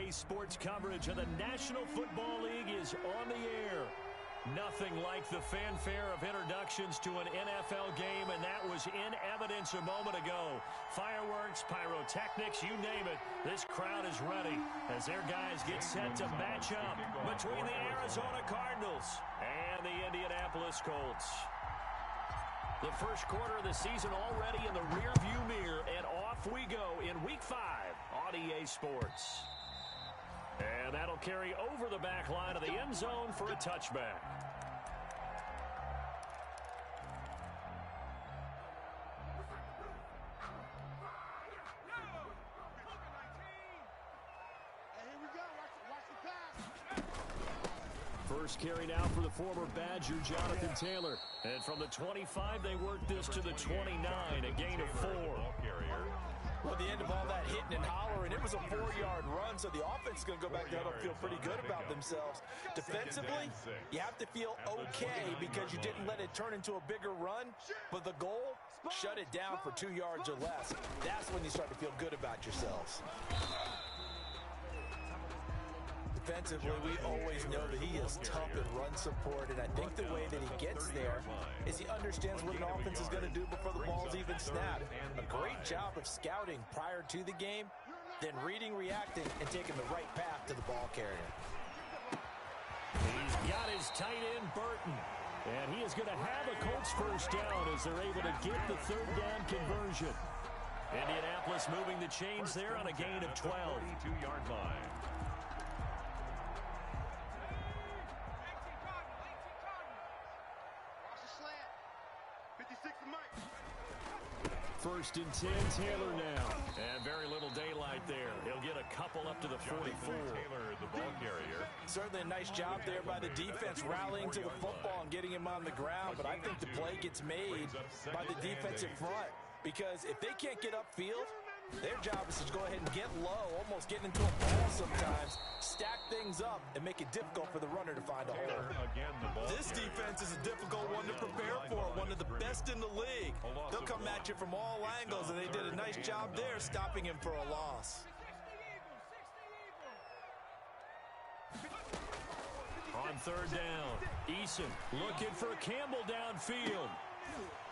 Saturday sports coverage of the National Football League is on the air. Nothing like the fanfare of introductions to an NFL game, and that was in evidence a moment ago. Fireworks, pyrotechnics, you name it. This crowd is ready as their guys get set to match up between the Arizona Cardinals and the Indianapolis Colts. The first quarter of the season already in the rearview mirror, and off we go in Week 5 on EA Sports. And that'll carry over the back line of the end zone for a touchback. First carry now for the former Badger, Jonathan Taylor. And from the 25, they work this to the 29, a gain of 4. Well, at the end of all that hitting and hollering, it was a 4-yard run, so the offense is going to go back there and feel pretty good about themselves. Defensively, you have to feel okay because you didn't let it turn into a bigger run, but the goal, shut it down for 2 yards or less. That's when you start to feel good about yourselves. Defensively, we always know that he is tough in run support, and I think the way that he gets there is he understands what an offense is going to do before the ball's even snapped. A great job of scouting prior to the game, then reading, reacting, and taking the right path to the ball carrier. He's got his tight end, Burton, and he is going to have a Colts first down as they're able to get the third down conversion. Indianapolis moving the chains there on a gain of 12. 22-yard line. First and 10, Taylor now. And very little daylight there. He'll get a couple up to the 44. Taylor, the ball carrier. Certainly a nice job there by the defense rallying to the football and getting him on the ground, but I think the play gets made by the defensive front because if they can't get upfield, their job is to go ahead and get low, almost getting into a ball sometimes, stack things up, and make it difficult for the runner to find a hole. This defense is a difficult one to prepare for, one of the best in the league. They'll come at you from all angles, and they did a nice job there stopping him for a loss. On third down, Eason looking for Campbell downfield.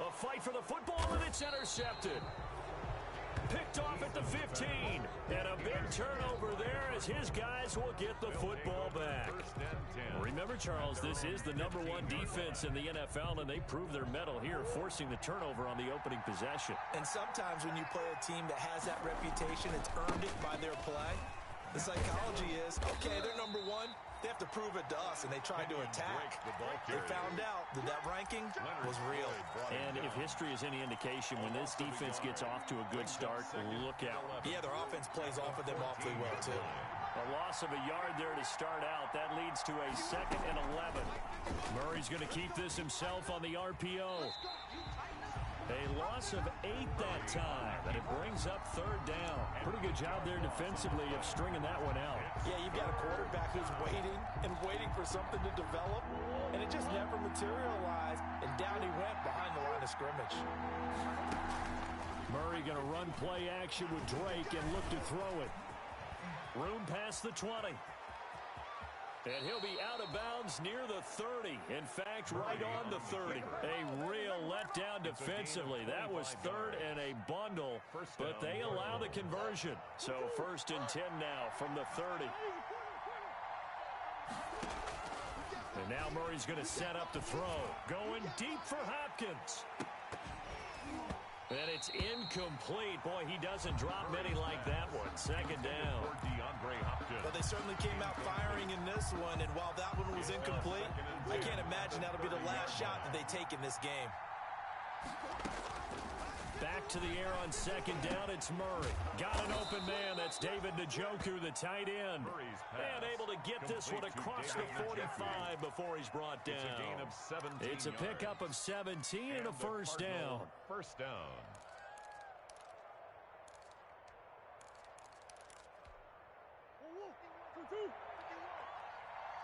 A fight for the football, and it's intercepted. Picked off at the 15, and a big turnover there as his guys will get the football back. Remember, Charles, this is the #1 defense in the NFL, and they prove their mettle here, forcing the turnover on the opening possession. And sometimes when you play a team that has that reputation, it's earned it by their play. The psychology is, okay, they're #1. They have to prove it to us, and they tried to attack. They found out that that ranking was real. And if history is any indication, when this defense gets off to a good start, look out. Yeah, their offense plays off of them awfully well, too. A loss of a yard there to start out. That leads to a 2nd and 11. Murray's going to keep this himself on the RPO. A loss of 8 that time, and it brings up third down. Pretty good job there defensively of stringing that one out. Yeah, you've got a quarterback who's waiting and waiting for something to develop, and it just never materialized, and down he went behind the line of scrimmage. Murray going to run play action with Drake and look to throw it. Room past the 20. And he'll be out of bounds near the 30. In fact, right on the 30. A real letdown defensively. That was 3rd and a bundle, but they allow the conversion. So 1st and 10 now from the 30. And now Murray's going to set up the throw. Going deep for Hopkins. And it's incomplete. Boy, he doesn't drop many like that one. 2nd down. But they certainly came out firing in this one, and while that one was incomplete, I can't imagine that'll be the last shot that they take in this game. Back to the air on 2nd down, it's Murray. Got an open man, that's David Njoku, the tight end. And able to get this one across the 45 before he's brought down. It's a pickup of 17 and a first down. First down.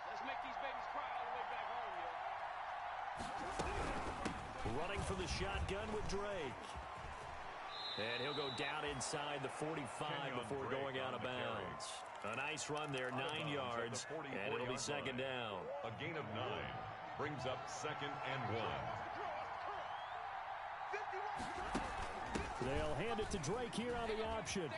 Let's make these babies cry all the way back home, Running for the shotgun with Drake. And he'll go down inside the 45 before going out of bounds. A nice run there, 9 yards, and it'll be second down. A gain of 9 brings up 2nd and 1. They'll hand it to Drake here on the option.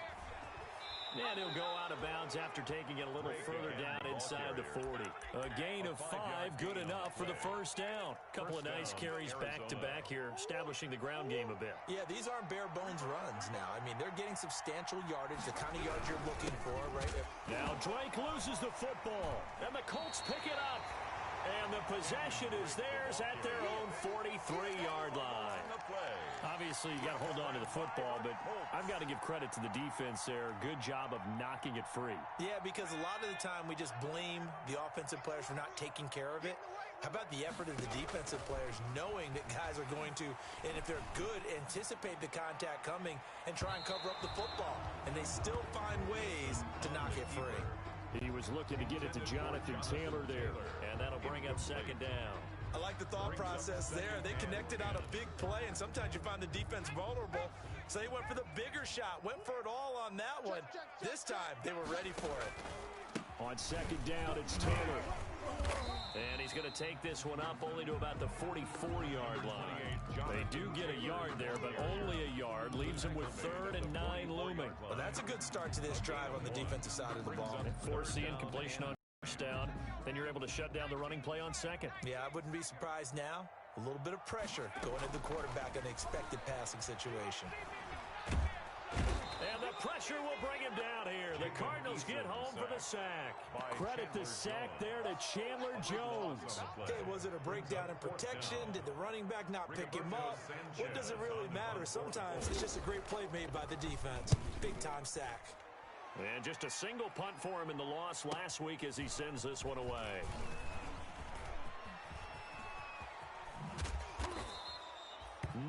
And he'll go out of bounds after taking it a little further down inside the 40. A gain of 5, good enough for the first down. Couple of nice carries back-to-back here, establishing the ground game a bit. Yeah, these aren't bare-bones runs now. I mean, they're getting substantial yardage, the kind of yards you're looking for, right? Now Drake loses the football, and the Colts pick it up. And the possession is theirs at their own 43-yard line. Obviously, you got to hold on to the football, but I've got to give credit to the defense there. Good job of knocking it free. Yeah, because a lot of the time we just blame the offensive players for not taking care of it. How about the effort of the defensive players knowing that guys are going to, and if they're good, anticipate the contact coming and try and cover up the football. And they still find ways to knock it free. He was looking to get it to Jonathan Taylor there, and that'll bring up second down. I like the thought process there. They connected on a big play, and sometimes you find the defense vulnerable. So they went for the bigger shot, went for it all on that one. This time, they were ready for it. On second down, it's Taylor. And he's going to take this one up only to about the 44-yard line. They do get a yard there, but only a yard. Leaves him with 3rd and 9 looming. Well, that's a good start to this drive on the defensive side of the ball. Force the incompletion on first down. Then you're able to shut down the running play on second. Yeah, I wouldn't be surprised now. A little bit of pressure going at the quarterback in an expected passing situation. And the pressure will bring him down here. The Cardinals get home for the sack. Credit the sack there to Chandler Jones. Okay, was it a breakdown in protection? Did the running back not pick him up? What does it really matter? Sometimes it's just a great play made by the defense. Big-time sack. And just a single punt for him in the loss last week as he sends this one away.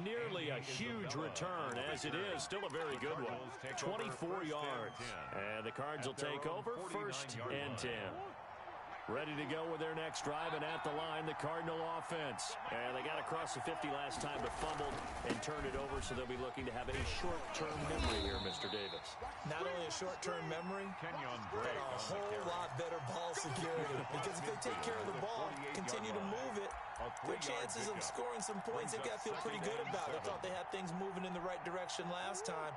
Nearly a huge return, as it is still a very good one. 24 yards. And the Cards will take over 1st and 10. Ready to go with their next drive, and at the line, the Cardinal offense. And they got across the 50 last time, but fumbled and turned it over, so they'll be looking to have a short-term memory here, Mr. Davis. Not only a short-term memory, but a whole lot better ball security. Because if they take care of the ball, continue to move it, their chances of scoring some points, they've got to feel pretty good about it. They thought they had things moving in the right direction last time.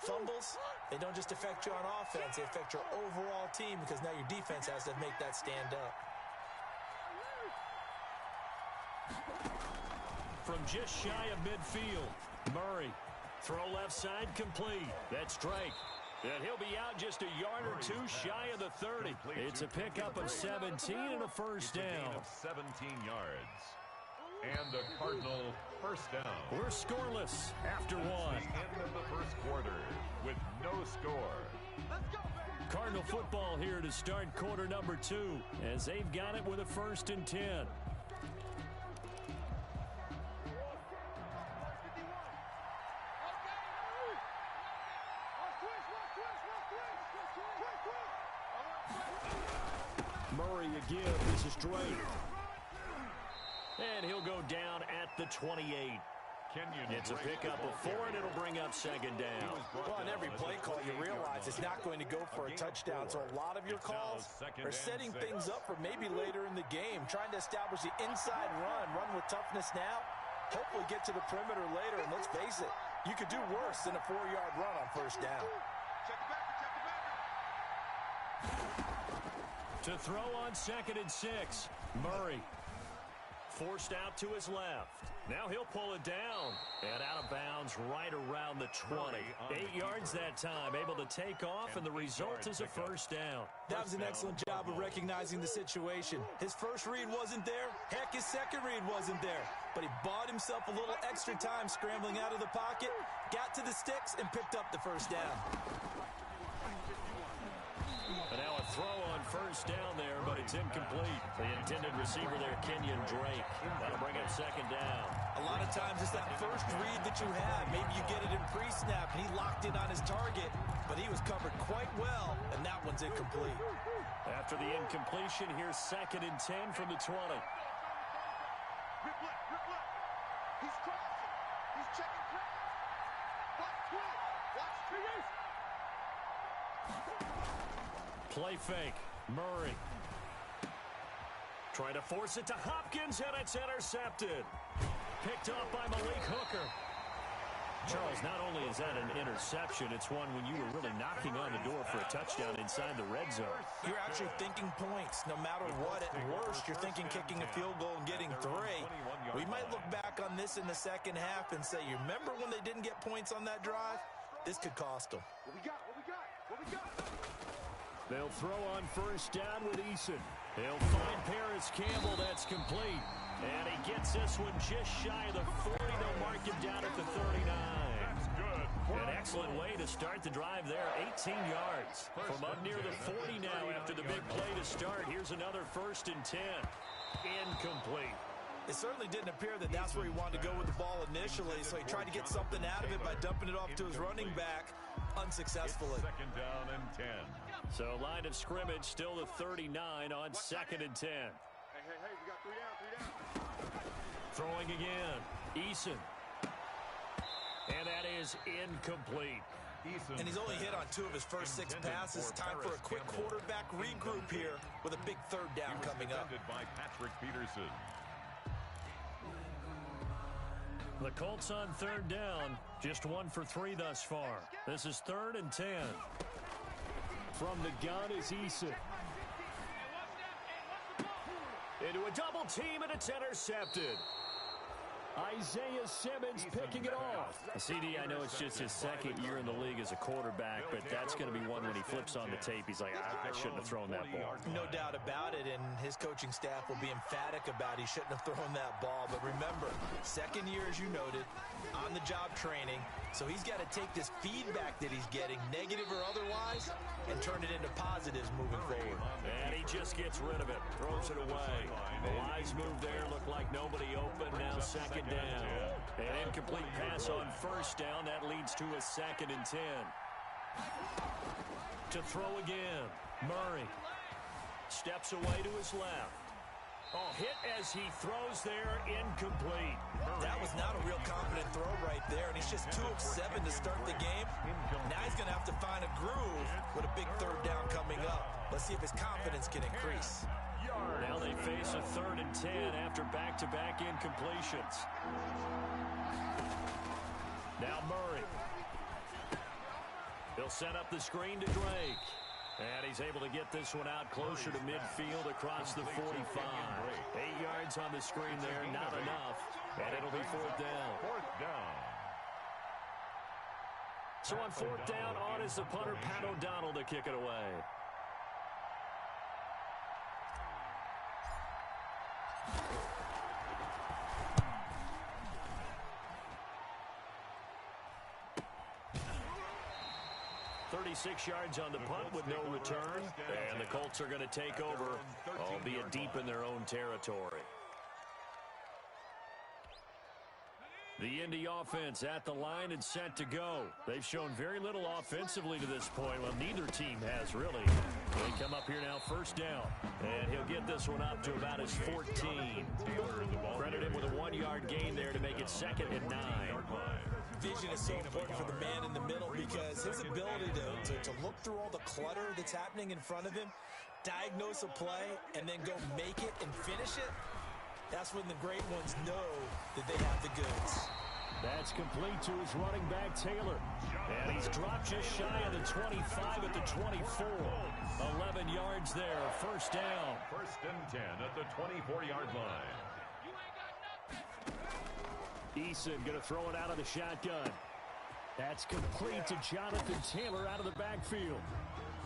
Fumbles, they don't just affect you on offense, they affect your overall team because now your defense has to make that stand up. From just shy of midfield, Murray. Throw left side complete. That's Drake. And he'll be out just a yard or two shy of the 30. It's a pickup of 17 and a first down. 17 yards. And the Cardinal first down. We're scoreless after one. End of the first quarter with no score. Cardinal football here to start quarter number 2 as they've got it with a 1st and 10. Murray again. This is Drake. And he'll go down at the 28. It's a pickup of 4, and it'll bring up second down. Well, on every play call, you realize it's not going to go for a touchdown. So a lot of your calls are setting things up for maybe later in the game, trying to establish the inside run with toughness now, hopefully get to the perimeter later. And let's face it, you could do worse than a 4-yard run on first down. To throw on 2nd and 6, Murray. Forced out to his left. Now he'll pull it down. And out of bounds right around the 20. 8 yards that time, able to take off, and the result is a first down. That was an excellent job of recognizing the situation. His first read wasn't there. Heck, his second read wasn't there. But he bought himself a little extra time scrambling out of the pocket, got to the sticks, and picked up the first down. And now a throw on first down there, but it's incomplete. The intended receiver there, Kenyon Drake. That'll bring up second down. A lot of times it's that first read that you have. Maybe you get it in pre-snap, and he locked in on his target, but he was covered quite well, and that one's incomplete. After the incompletion, here's 2nd and 10 from the 20. He's crossing. He's checking crowd. Watch 20. Watch 2. Play fake. Murray. Trying to force it to Hopkins, and it's intercepted. Picked up by Malik Hooker. Charles, not only is that an interception, it's one when you were really knocking on the door for a touchdown inside the red zone. You're actually thinking points. No matter what, at worst, you're thinking kicking a field goal and getting 3. We might look back on this in the second half and say, you remember when they didn't get points on that drive? This could cost them. What we got? What we got? What we got? They'll throw on first down with Eason. He'll find Paris Campbell. That's complete. And he gets this one just shy of the 40. They'll mark him down at the 39. That's good. An excellent way to start the drive there. 18 yards from up near the 40 now after the big play to start. Here's another 1st and 10. Incomplete. It certainly didn't appear that that's where he wanted to go with the ball initially, so he tried to get something out of it by dumping it off to his running back unsuccessfully. It's 2nd down and 10. So line of scrimmage still the 39 on 2nd and 10. Hey, we got 3 down, 3 down. Throwing again. Eason. And that is incomplete. And he's only hit on 2 of his first 6 passes. Time for a quick quarterback regroup here with a big 3rd down coming up. By Patrick Peterson. The Colts on 3rd down. Just 1 for 3 thus far. This is 3rd and 10. From the gun is Eason. Into a double team, and it's intercepted. Isaiah Simmons picking it off. CD, I know it's just his 2nd year in the league as a quarterback, but that's going to be one when he flips on the tape. He's like, I shouldn't have thrown that ball. No doubt about it, and his coaching staff will be emphatic about he shouldn't have thrown that ball. But remember, 2nd year, as you noted, on-the-job training, so he's got to take this feedback that he's getting, negative or otherwise, and turn it into positives moving forward. And he just gets rid of it, throws it away. The wise move there, looked like nobody open, now 2nd down. An incomplete pass on 1st down, that leads to a 2nd and 10. To throw again, Murray steps away to his left. Oh, hit as he throws there, incomplete. That was not a real confident throw right there, and he's just 2 of 7 to start the game. Now he's going to have to find a groove with a big 3rd down coming up. Let's see if his confidence can increase. Now they face a 3rd and 10 after back-to-back incompletions. Now Murray. He'll set up the screen to Drake. And he's able to get this one out closer to midfield across the 45. 8 yards on the screen there, not enough. And it'll be 4th down. 4th down. So on 4th down, on is the punter, Pat O'Donnell, to kick it away. .36 yards on the punt with no return. And the Colts are going to take over, albeit deep in their own territory. The Indy offense at the line and set to go. They've shown very little offensively to this point. Well, neither team has really. They come up here now, 1st down. And he'll get this one up to about his 14. Credit him with a 1-yard gain there to make it 2nd and 9. Vision is so important for the man in the middle because his ability to look through all the clutter that's happening in front of him, diagnose a play, and then go make it and finish it, that's when the great ones know that they have the goods. That's complete to his running back, Taylor. And he's dropped just shy of the 25 at the 24. 11 yards there, 1st down. 1st and 10 at the 24-yard line. Eason going to throw it out of the shotgun. That's complete to Jonathan Taylor out of the backfield.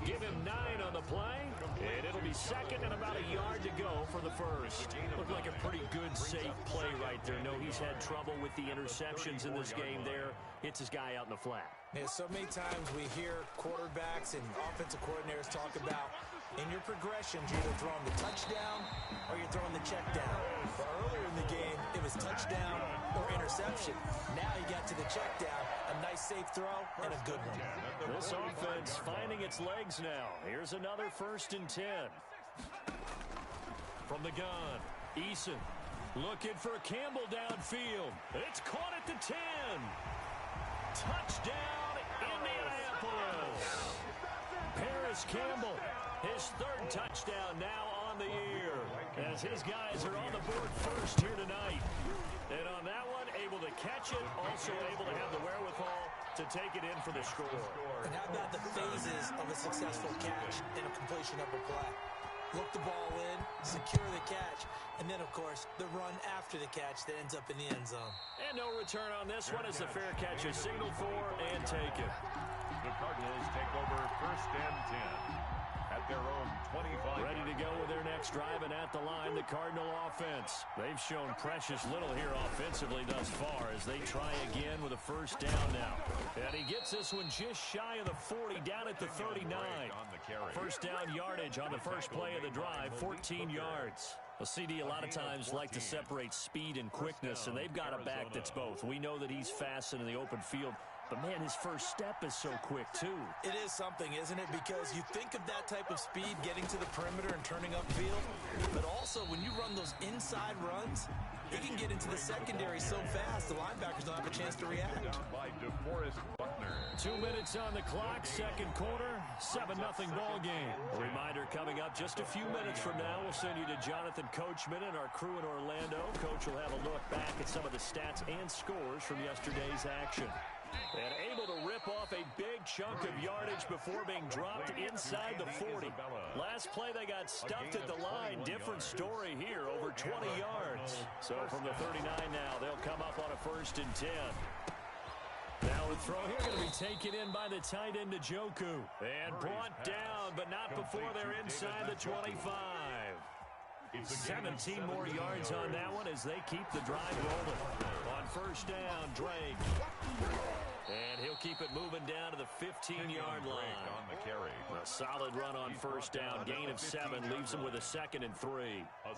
Give him 9 on the play, and it'll be 2nd and about a yard to go for the 1st. Looked like a pretty good, safe play right there. No, he's had trouble with the interceptions in this game there. Hits his guy out in the flat. Yeah, so many times we hear quarterbacks and offensive coordinators talk about in your progressions, you're either throwing the touchdown or you're throwing the check down. But earlier in the game, it was touchdown or interception. Now you got to the check down, a nice safe throw, and a good one. This offense finding its legs now. Here's another 1st and 10. From the gun, Eason looking for Campbell downfield. It's caught at the 10. Touchdown, Indianapolis. Paris Campbell His third touchdown now on the year, as his guys are on the board first here tonight. And on that one, able to catch it, also able to have the wherewithal to take it in for the score. And how about the phases of a successful catch and a completion of a play? Look the ball in, secure the catch, and then, of course, the run after the catch that ends up in the end zone. And no return on this one as the fair catch is signaled for and taken. The Cardinals take over 1st and 10 at their own 25. Ready to go with their next drive, and at the line, the Cardinal offense. They've shown precious little here offensively thus far as they try again with a first down now. And he gets this one just shy of the 40, down at the 39. First down yardage on the first play of the drive, 14 yards. Well, CD a lot of times like to separate speed and quickness, and they've got a back that's both. We know that he's fast in the open field, but, man, his first step is so quick, too. It is something, isn't it? Because you think of that type of speed getting to the perimeter and turning upfield, but also when you run those inside runs, he can get into the secondary so fast the linebackers don't have a chance to react. 2 minutes on the clock, second quarter, 7-0 ball game. A reminder coming up just a few minutes from now, we'll send you to Jonathan Coachman and our crew in Orlando. Coach will have a look back at some of the stats and scores from yesterday's action. And able to rip off a big chunk of yardage before being dropped inside the 40. Last play they got stuffed at the line. Different story here, over 20 yards. So from the 39 now, they'll come up on a 1st and 10. Now the throw here going to be taken in by the tight end Njoku. And brought down, but not before they're inside the 25. 17 more yards on that one as they keep the drive rolling. On first down, Drake. And he'll keep it moving down to the 15-yard line. A solid run on first down. Gain of 7 leaves them with a 2nd and 3. Well,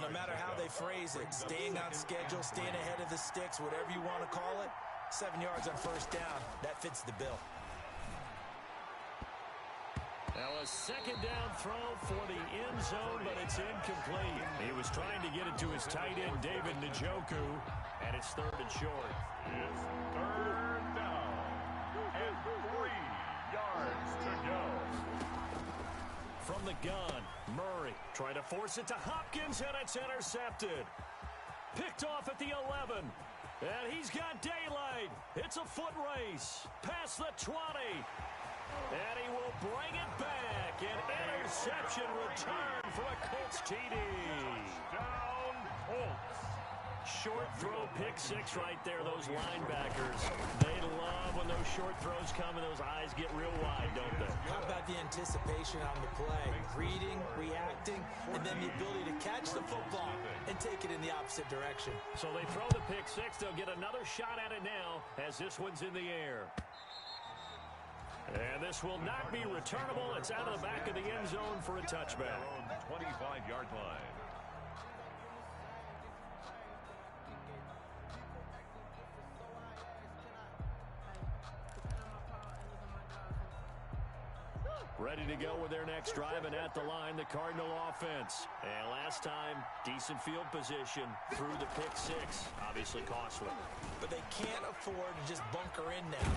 no matter how they phrase it, staying on schedule, staying ahead of the sticks, whatever you want to call it, 7 yards on first down, that fits the bill. Now a second down throw for the end zone, but it's incomplete. He was trying to get it to his tight end, David Njoku, and it's 3rd and short. It's 3rd down and 3 yards to go. From the gun, Murray trying to force it to Hopkins, and it's intercepted. Picked off at the 11. And he's got daylight. It's a foot race. Past the 20. And he will bring it back. An interception return for a Colts TD. Down Colts. Short throw, pick 6 right there. Those linebackers, they love when those short throws come and those eyes get real wide, don't they? How about the anticipation on the play? Reading, reacting, and then the ability to catch the football and take it in the opposite direction. So they throw the pick 6. They'll get another shot at it now as this one's in the air. And this will not be returnable. It's out of the back of the end zone for a touchback. 25-yard line. Ready to go with their next drive, and at the line, the Cardinal offense. And last time, decent field position through the pick 6. Obviously costly. But they can't afford to just bunker in now.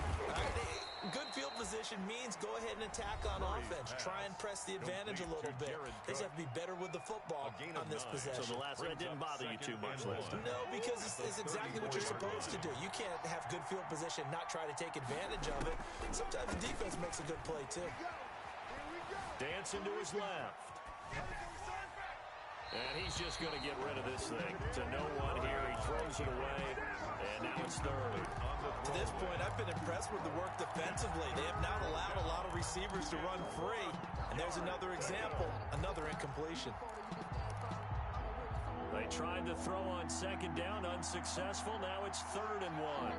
Good field position means go ahead and attack on offense. Try and press the advantage a little bit. They just have to be better with the football on this possession. So the last one didn't bother you too much last time? No, because it's exactly what you're supposed to do. You can't have good field position, not try to take advantage of it. Sometimes the defense makes a good play, too. Dancing to his left. And he's just going to get rid of this thing to no one here. He throws it away, and now it's 3rd. To this point, I've been impressed with the work defensively. They have not allowed a lot of receivers to run free. And there's another example, another incompletion. They tried to throw on second down, unsuccessful. Now it's 3rd and 1.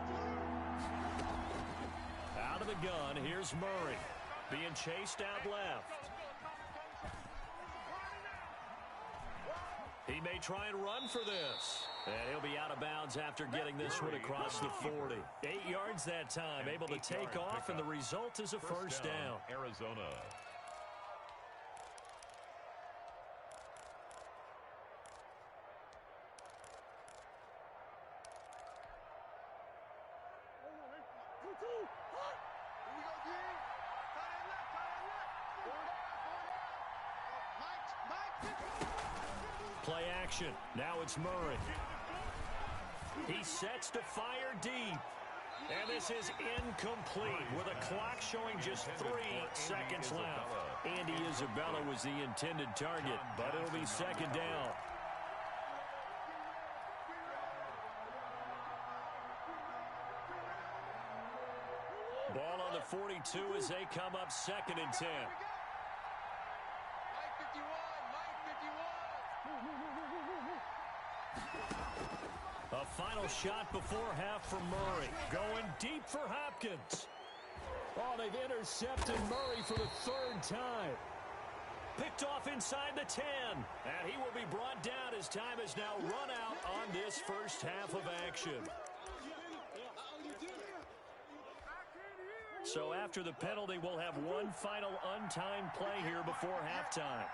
Out of the gun, here's Murray. Being chased out left. He may try and run for this. And he'll be out of bounds after getting this one across the 40. 8 yards that time, able to take off, and the result is a first down. Arizona. Play action. Now it's Murray. He sets to fire deep. And this is incomplete with a clock showing just 3 seconds left. Andy Isabella was the intended target, but it'll be second down. Ball on the 42 as they come up second and 10. A final shot before half for Murray. Going deep for Hopkins. Oh, they've intercepted Murray for the 3rd time. Picked off inside the 10. And he will be brought down as time has now run out on this first half of action. So after the penalty, we'll have one final untimed play here before halftime.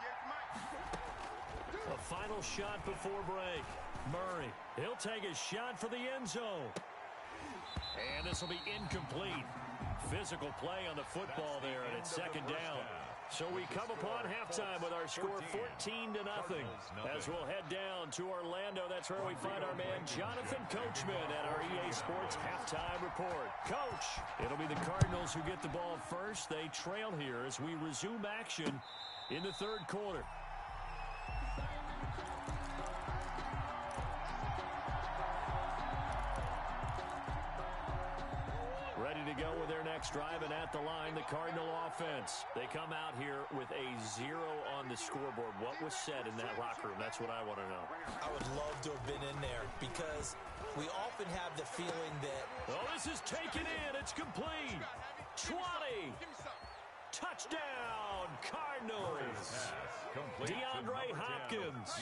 A final shot before break. Murray, he'll take a shot for the end zone. And this will be incomplete. Physical play on the football there, and it's second down. So we come upon halftime with our score 14-0. As we'll head down to Orlando, that's where we find our man Jonathan Coachman at our EA Sports Halftime Report. Coach, it'll be the Cardinals who get the ball first. They trail here as we resume action in the 3rd quarter. Ready to go with their next drive, and at the line, the Cardinal offense. They come out here with a 0 on the scoreboard. What was said in that locker room? That's what I want to know. I would love to have been in there because we often have the feeling that... Oh, this is taken in. It's complete. 20. Touchdown, Cardinals. DeAndre Hopkins,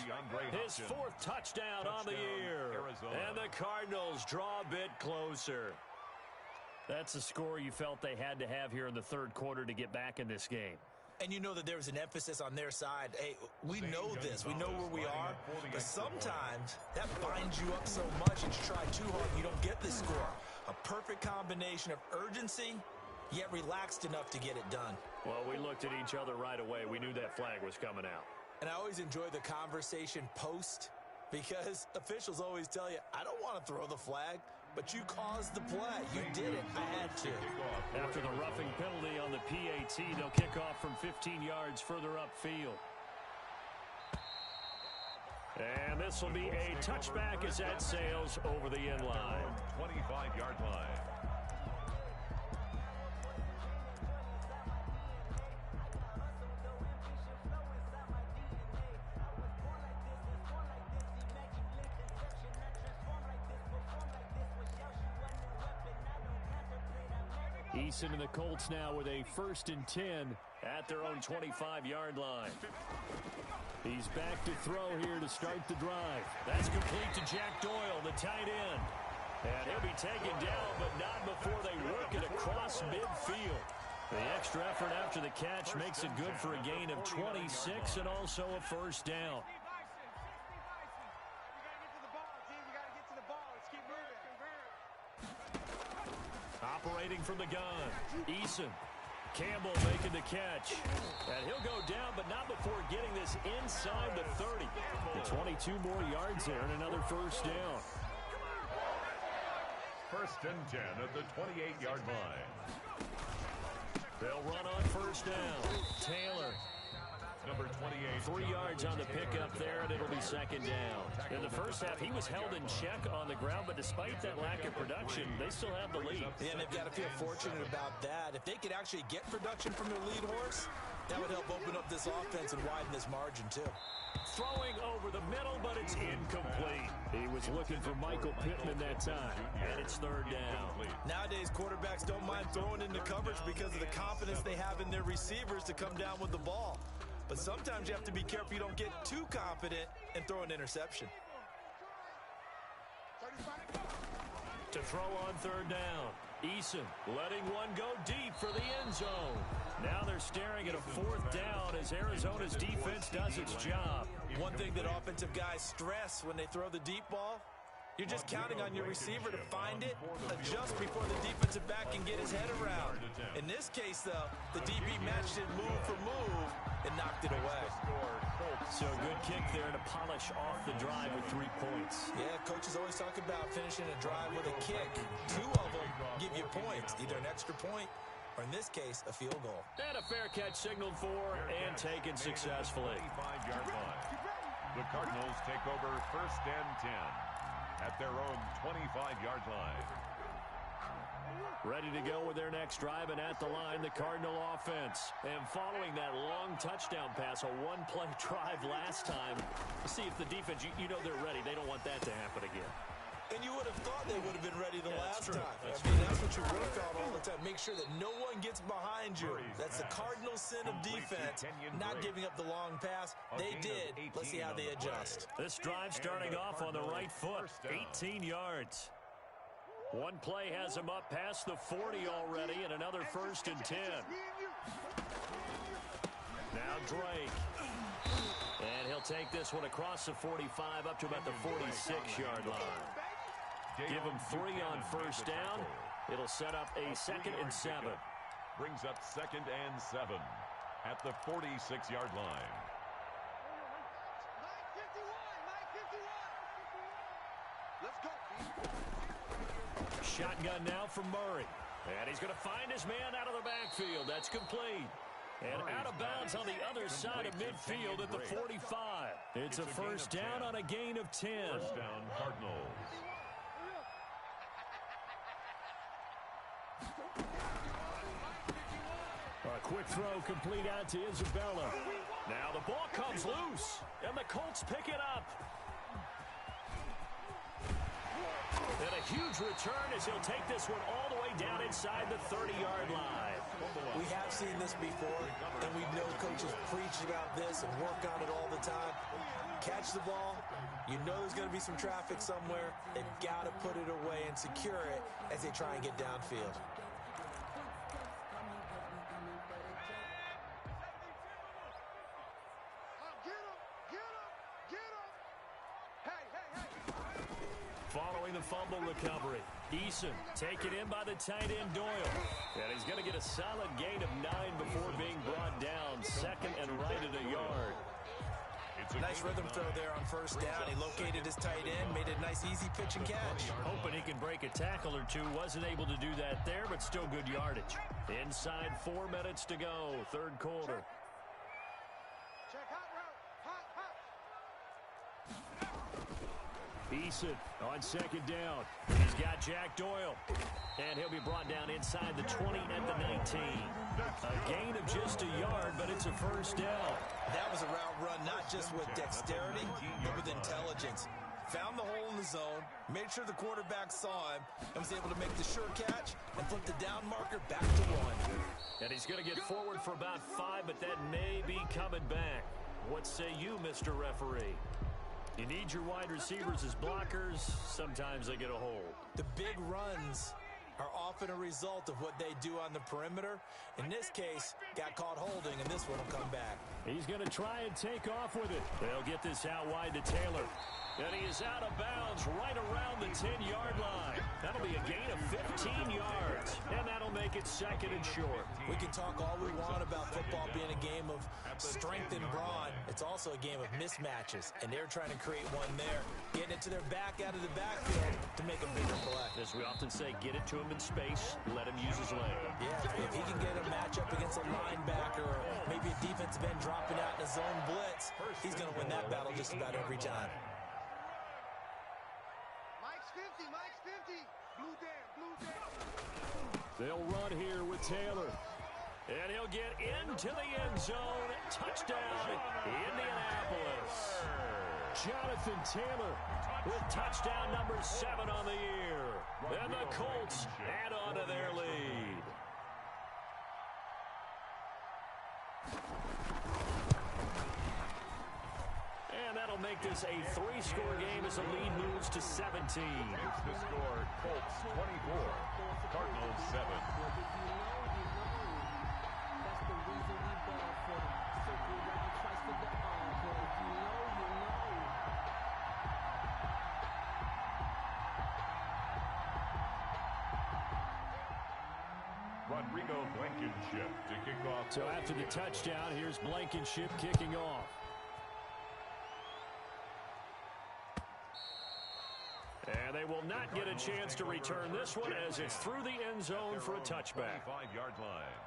his 4th touchdown on the year. And the Cardinals draw a bit closer. That's the score you felt they had to have here in the 3rd quarter to get back in this game. And you know that there was an emphasis on their side. Hey, we know this. We know where we are. But sometimes that binds you up so much and you try too hard and you don't get the score. A perfect combination of urgency, yet relaxed enough to get it done. Well, we looked at each other right away. We knew that flag was coming out. And I always enjoy the conversation post because officials always tell you, I don't want to throw the flag. But you caused the play. You did it. I had to. After the roughing penalty on the PAT, they'll kick off from 15 yards further upfield. And this will be a touchback as that sails over the end line. 25-yard line. Eason and the Colts now with a 1st and 10 at their own 25-yard line. He's back to throw here to start the drive. That's complete to Jack Doyle, the tight end. And he'll be taken down, but not before they work it across midfield. The extra effort after the catch makes it good for a gain of 26 and also a 1st down. Operating from the gun, Eason. Campbell making the catch. And he'll go down, but not before getting this inside the 30. The 22 more yards there and another 1st down. 1st and 10 at the 28-yard line. They'll run on 1st down. Taylor. Number 28. 3 yards on the pickup there, and it'll be 2nd down. In the first half, he was held in check on the ground, but despite that lack of production, they still have the lead. Yeah, and they've got to feel fortunate about that. If they could actually get production from their lead horse, that would help open up this offense and widen this margin, too. Throwing over the middle, but it's incomplete. He was looking for Michael Pittman that time, and it's 3rd down. Nowadays, quarterbacks don't mind throwing into coverage because of the confidence they have in their receivers to come down with the ball. But sometimes you have to be careful you don't get too confident and throw an interception. To throw on 3rd down. Eason letting one go deep for the end zone. Now they're staring at a 4th down as Arizona's defense does its job. One thing that offensive guys stress when they throw the deep ball, You're just counting on your receiver to find it, adjust before the defensive back can get his head around. In this case, though, the DB matched it move for move and knocked it away. So good kick there to polish off the drive with 3 points. Yeah, coaches always talk about finishing a drive with a kick. 2 of them give you points, either an extra point or, in this case, a field goal. And a fair catch signaled for and taken successfully. 25-yard line. The Cardinals take over 1st and 10 at their own 25-yard line. Ready to go with their next drive, and at the line, the Cardinal offense. And following that long touchdown pass, a one-play drive last time, see if the defense, you know they're ready. They don't want that to happen again. And you would have thought they would have been ready the last time. That's what you work on all the time. Make sure that no one gets behind you. That's the cardinal sin of defense, not giving up the long pass. They did. Let's see how they adjust. This drive starting off on the right foot, 18 yards. One play has him up past the 40 already, and another 1st and 10. Now Drake. And he'll take this one across the 45 up to about the 46-yard line. Give him 3 on 1st down. It'll set up a 2nd and 7. Brings up 2nd and 7 at the 46-yard line. Let's go. Shotgun now from Murray. And he's going to find his man out of the backfield. That's complete. And out of bounds on the other side of midfield at the 45. It's a 1st down on a gain of 10. 1st down, Cardinals. A quick throw complete out to Isabella. Now the ball comes loose, and the Colts pick it up. And a huge return as he'll take this one all the way down inside the 30-yard line. We have seen this before, and we know coaches preach about this and work on it all the time. Catch the ball. You know there's going to be some traffic somewhere. They've got to put it away and secure it as they try and get downfield. Following the fumble recovery, Eason taken in by the tight end Doyle. And he's going to get a solid gain of 9 before being brought down. 2nd and right at a yard. Nice rhythm throw there on 1st down. He located his tight end, made a nice easy pitch and catch. Hoping he can break a tackle or two. Wasn't able to do that there, but still good yardage. Inside 4 minutes to go, 3rd quarter. Check hot route. Hot. Eason on 2nd down. He's got Jack Doyle. And he'll be brought down inside the 20 at the 19. A gain of just a yard, but it's a 1st down. That was a route run, not just with dexterity, but with intelligence. Found the hole in the zone, made sure the quarterback saw him, and was able to make the sure catch and flip the down marker back to 1. And he's going to get forward for about 5, but that may be coming back. What say you, Mr. Referee? You need your wide receivers as blockers. Sometimes they get a hold. The big runs are often a result of what they do on the perimeter. In this case, got caught holding, and this one will come back. He's going to try and take off with it. They'll get this out wide to Taylor. And he is out of bounds right around the 10-yard line. That'll be a gain of 15 yards. And that'll make it 2nd and short. We can talk all we want about football being a game of strength and brawn. It's also a game of mismatches. And they're trying to create one there. Getting it to their back out of the backfield to make a bigger play. As we often say, get it to him in space. Let him use his leg. Yeah, if he can get a matchup against a linebacker or maybe a defensive end dropping out in a zone blitz, he's going to win that battle just about every time. Mike's 50. Blue down. They'll run here with Taylor. And he'll get into the end zone. Touchdown, Indianapolis. Jonathan Taylor with touchdown number 7 on the year. And the Colts add on to their lead. And that'll make this a 3-score game as the lead moves to 17. It's the score, Colts 24, Cardinals 7. Rodrigo Blankenship to kick off. So after the touchdown, here's Blankenship kicking off. And they will not get a chance to return this one as it's through the end zone for a touchback. 25-yard line.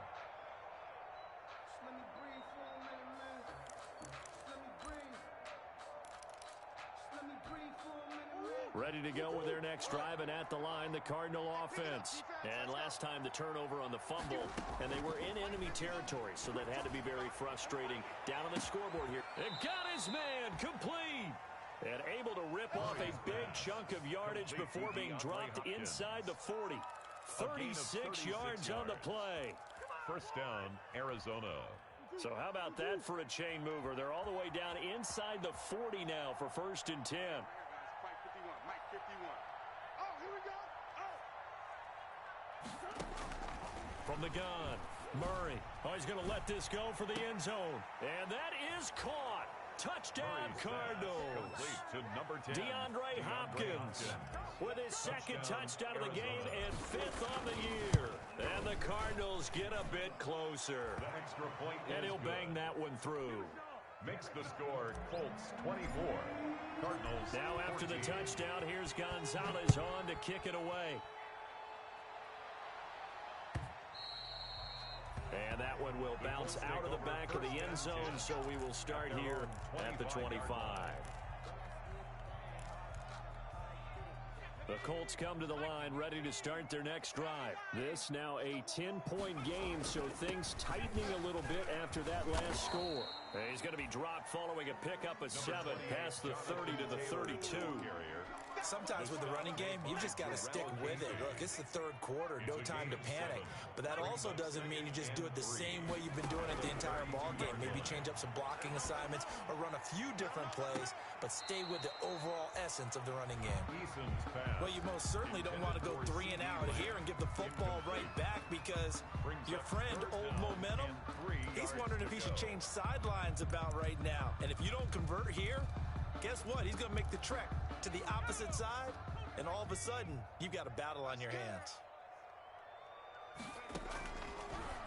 Ready to go with their next drive, and at the line, the Cardinal offense. And last time, the turnover on the fumble, and they were in enemy territory, so that had to be very frustrating. Down on the scoreboard here. And got his man complete. And able to rip off a big chunk of yardage before being dropped inside the 40. 36 yards on the play. First down, Arizona. So how about that for a chain mover? They're all the way down inside the 40 now for 1st and 10. Mike 51. Oh, here we go. Oh. From the gun, Murray. Oh, he's going to let this go for the end zone. And that is caught. Touchdown, Cardinals. To number 10, DeAndre Hopkins with his second touchdown of the game and 5th on the year. And the Cardinals get a bit closer. The extra point and he'll bang that one through. Makes the score Colts 24. Cardinals. Now after 14. The touchdown, here's Gonzalez on to kick it away. And that one will bounce out of the back of the end zone, so we will start here at the 25. The Colts come to the line, ready to start their next drive. This now a 10-point game, so things tightening a little bit after that last score. He's going to be dropped following a pickup of 7 past the 30 to the 32. Sometimes with the running game, you just got to stick with it. Look, it's the third quarter, no time to panic. But that also doesn't mean you just do it the same way you've been doing it the entire ball game. Maybe change up some blocking assignments or run a few different plays, but stay with the overall essence of the running game. Well, you most certainly don't want to go 3 and out here and give the football right back because your friend, Old Momentum, he's wondering if he should change sidelines about right now. And if you don't convert here, guess what? He's going to make the trek to the opposite side, and all of a sudden, you've got a battle on your hands.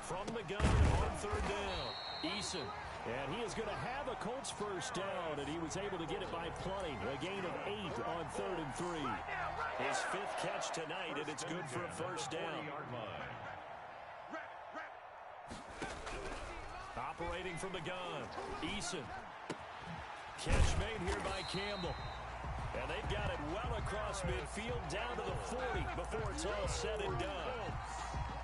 From the gun on 3rd down, Eason. And he is going to have a Colts first down, and he was able to get it by plenty. A gain of 8 on 3rd and 3. His 5th catch tonight, and it's good for a first down. Operating from the gun, Eason. Catch made here by Campbell. And they've got it well across midfield down to the 40 before it's all said and done.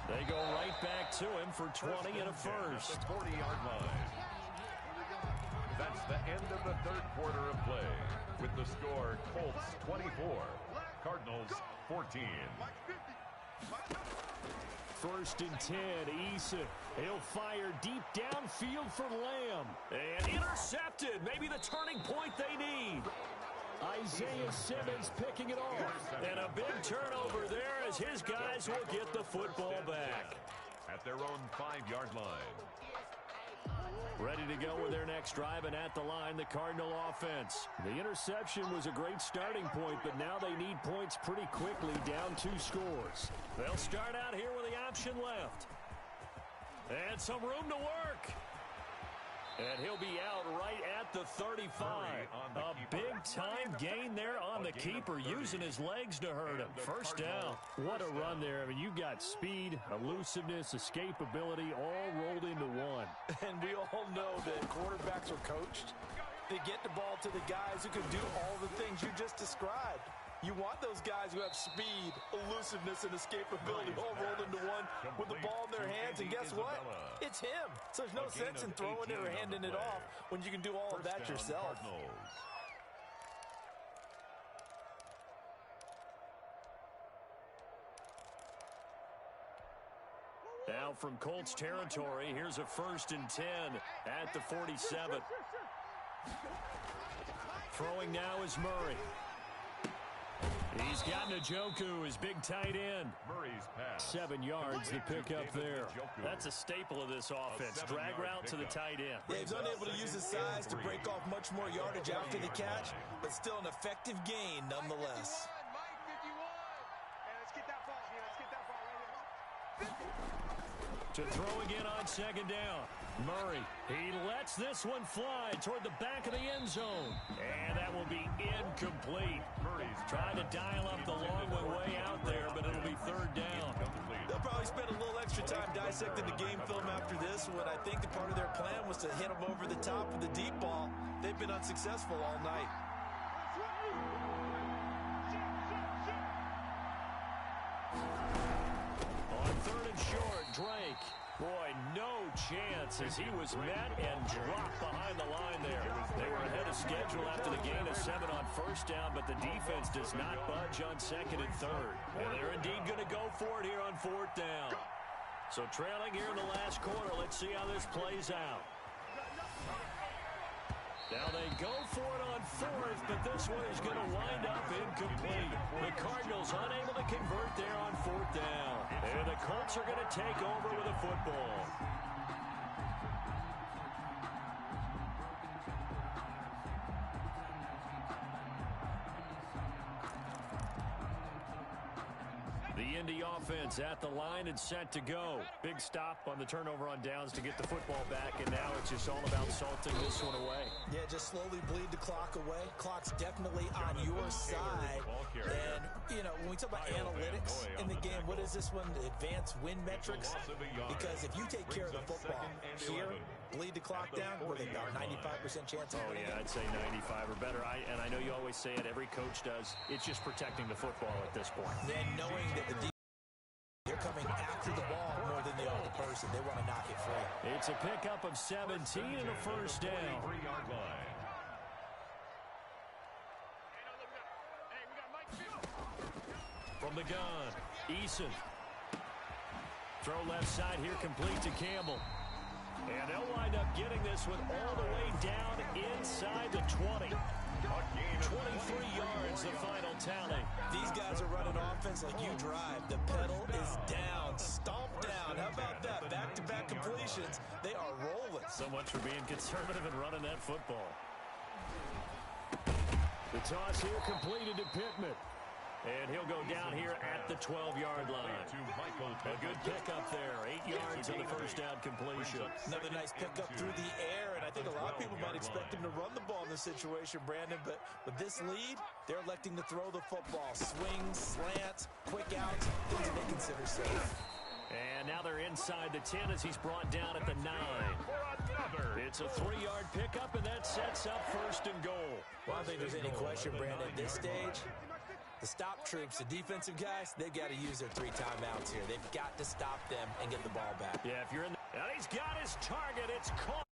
They go right back to him for 20 and a first. 40-yard line. That's the end of the third quarter of play. With the score, Colts 24, Cardinals 14. 1st and 10, Eason. He'll fire deep downfield for Lamb. And intercepted. Maybe the turning point they need. Isaiah Simmons picking it off. And a big turnover there as his guys will get the football back. At their own 5-yard line. Ready to go with their next drive, and at the line, the Cardinal offense. The interception was a great starting point, but now they need points pretty quickly, down 2 scores. They'll start out here with the option left. And some room to work. And he'll be out right at the 35. A big-time gain there on the keeper, using his legs to hurt him. First down. What a run there. I mean, you got speed, elusiveness, escapability, all rolled into one. And we all know that quarterbacks are coached. They get the ball to the guys who can do all the things you just described. You want those guys who have speed, elusiveness, and escapability all rolled into one with the ball in their hands, and guess what? It's him. So there's no sense in throwing it or handing it off when you can do all of that yourself. Now from Colts territory, here's a 1st and 10 at the 47. Throwing now is Murray. He's got Njoku, his big tight end. Murray's pass. 7 yards to pick up there. That's a staple of this offense. Drag route to the tight end. Yeah, he's unable to use his size to break off much more yardage after the catch, but still an effective gain nonetheless. Mike 51. Hey, let's get that ball here. Let's get that ball right here. To throw again on second down. Murray, he lets this one fly toward the back of the end zone. And that will be incomplete. Murray's trying to dial up the long way out there, but it'll be third down. They'll probably spend a little extra time dissecting the game film after this one. I think the part of their plan was to hit them over the top with the deep ball. They've been unsuccessful all night. On third and short, Drake. Boy, no chance as he was met and dropped behind the line there. They were ahead of schedule after the gain of 7 on first down, but the defense does not budge on second and third. And they're indeed going to go for it here on fourth down. So trailing here in the last quarter, let's see how this plays out. Now they go for it on fourth, but this one is going to wind up incomplete. The Cardinals unable to convert there on fourth down. And the Colts are going to take over with a football. The Indy offense at the line and set to go. Big stop on the turnover on downs to get the football back, and now it's just all about salting this one away. Yeah, just slowly bleed the clock away. Clock's definitely on your side. And, you know, when we talk about analytics in the game, what is this one? The advanced win metrics? Because if you take care of the football here, bleed the clock down, what are they, about 95% chance of winning? Yeah, I'd say 95 or better. And I know you always say it, every coach does. It's just protecting the football at this point. Then knowing that they're coming after the ball more than they are the person. They want to knock it free. It's a pickup of 17 and a first down. From the gun, Eason. Throw left side here, complete to Campbell. And they'll wind up getting this one all the way down inside the 20. 23 yards, the final tally. These guys are running offense like you drive. The pedal is down, stomp down. How about that? Back-to-back completions. They are rolling. So much for being conservative and running that football. The toss here completed to Pittman. And he'll go down here at the 12-yard line. A good pickup there. 8 yards on the first down completion. Another nice pickup through the air, and I think a lot of people might expect him to run the ball in this situation, Brandon, but with this lead, they're electing to throw the football. Swings, slants, quick outs, things they consider safe. And now they're inside the 10 as he's brought down at the 9. It's a 3-yard pickup, and that sets up first and goal. Well, I don't think there's any question, Brandon, at this stage, the stop troops, the defensive guys, they've got to use their 3 timeouts here. They've got to stop them and get the ball back. Yeah, if you're in the... Now he's got his target. It's caught.